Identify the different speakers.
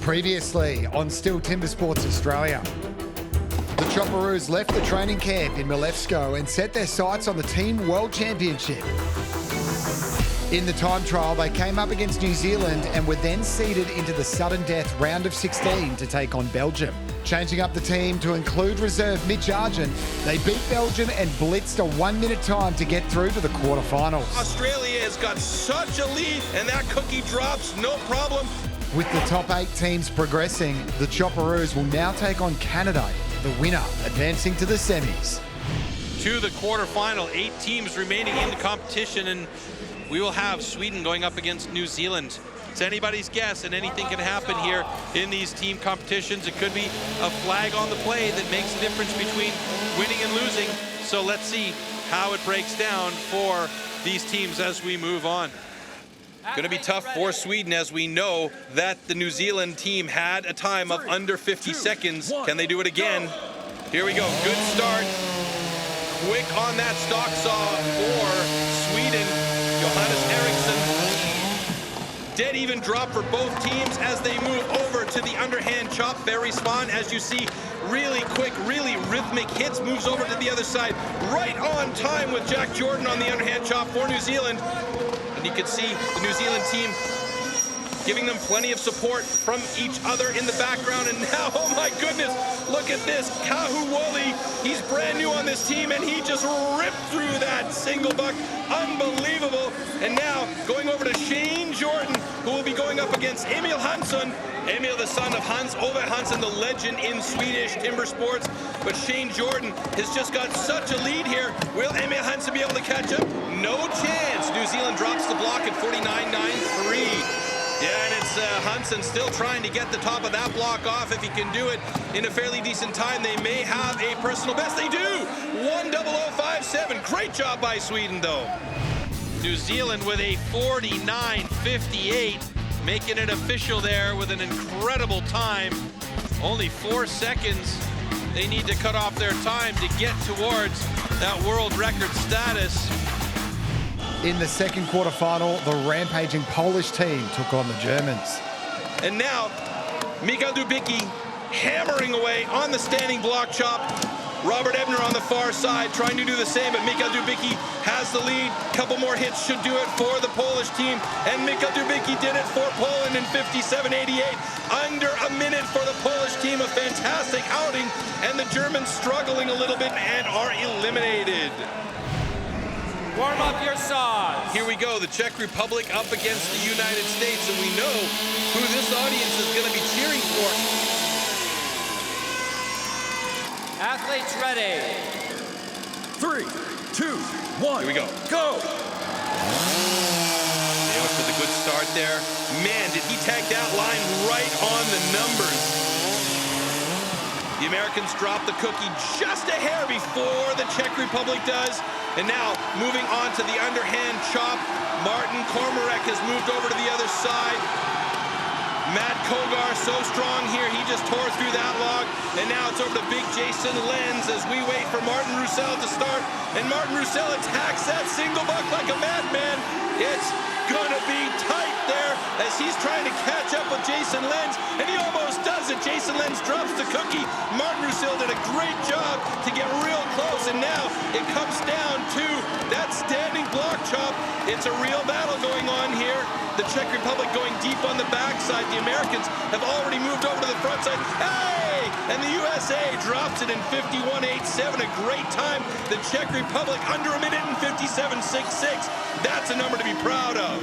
Speaker 1: Previously on STIHL TIMBERSPORTS Australia. The Chopperoos left the training camp in Milevsko and set their sights on the Team World Championship. In the time trial, they came up against New Zealand and were then seeded into the sudden death round of 16 to take on Belgium. Changing up the team to include reserve Mitch Argent, they beat Belgium and blitzed a 1 minute time to get through to the quarterfinals.
Speaker 2: Australia has got such a lead and that cookie drops, no problem.
Speaker 1: With the top 8 teams progressing, the Chopperoos will now take on Canada, the winner advancing to the semis.
Speaker 3: To the quarterfinal, 8 teams remaining in the competition, and we will have Sweden going up against New Zealand. It's anybody's guess, and anything can happen here in these team competitions. It could be a flag on the play that makes the difference between winning and losing. So let's see how it breaks down for these teams as we move on. Going to be tough for Sweden, as we know that the New Zealand team had a time of under 50 seconds. Can they do it again? Here we go. Good start. Quick on that stock saw for Sweden. Johannes Eriksson. Dead even drop for both teams as they move over to the underhand chop. Very Swan, as you see, really quick, really rhythmic hits, moves over to the other side. Right on time with Jack Jordan on the underhand chop for New Zealand. And you can see the New Zealand team giving them plenty of support from each other in the background. And now, oh my goodness, look at this. Kahu Woolley, he's brand new on this team, and he just ripped through that single buck. Unbelievable. And now going over to Shane Jordan, who will be going up against Emil Hansson. Emil, the son of Hans Ove Hansson, the legend in Swedish timber sports. But Shane Jordan has just got such a lead here. Will Emil Hansson be able to catch up? No chance. New Zealand drops the block at 49.93. Yeah, and it's Hansson still trying to get the top of that block off. If he can do it in a fairly decent time, they may have a personal best. They do! 1:00.57. Great job by Sweden, though. New Zealand with a 49.58, making it official there with an incredible time. Only 4 seconds they need to cut off their time to get towards that world record status.
Speaker 1: In the second quarterfinal, the rampaging Polish team took on the Germans.
Speaker 2: And now, Mikael Dubicki hammering away on the standing block chop. Robert Ebner on the far side trying to do the same, but Mikael Dubicki has the lead. Couple more hits should do it for the Polish team. And Mikael Dubicki did it for Poland in 57.88. Under a minute for the Polish team. A fantastic outing. And the Germans struggling a little bit and are eliminated.
Speaker 4: Warm up your saws.
Speaker 2: Here we go, the Czech Republic up against the United States, and we know who this audience is going to be cheering for.
Speaker 4: Athletes ready.
Speaker 5: 3, 2, 1.
Speaker 2: Here we go.
Speaker 5: Go!
Speaker 2: Yeah, with a good start there. Man, did he tag that line right on the numbers. The Americans drop the cookie just a hair before the Czech Republic does. And now, moving on to the underhand chop, Martin Kormarek has moved over to the other side. Matt Kogar, so strong here, he just tore through that log. And now it's over to big Jason Lenz as we wait for Martin Roussel to start. And Martin Roussel attacks that single buck like a madman. It's gonna be tight there as he's trying to catch up with Jason Lenz, and he almost does it. Jason Lenz drops the cookie. Martin Roussel did a great job to get real close, and now it comes down to that standing block chop. It's a real battle going on here. The Czech Republic going deep on the backside. The Americans have already moved over to the front side. Hey! And the USA drops it in 51.87. A great time. The Czech Republic under a minute and 57.66. That's a number to be proud of.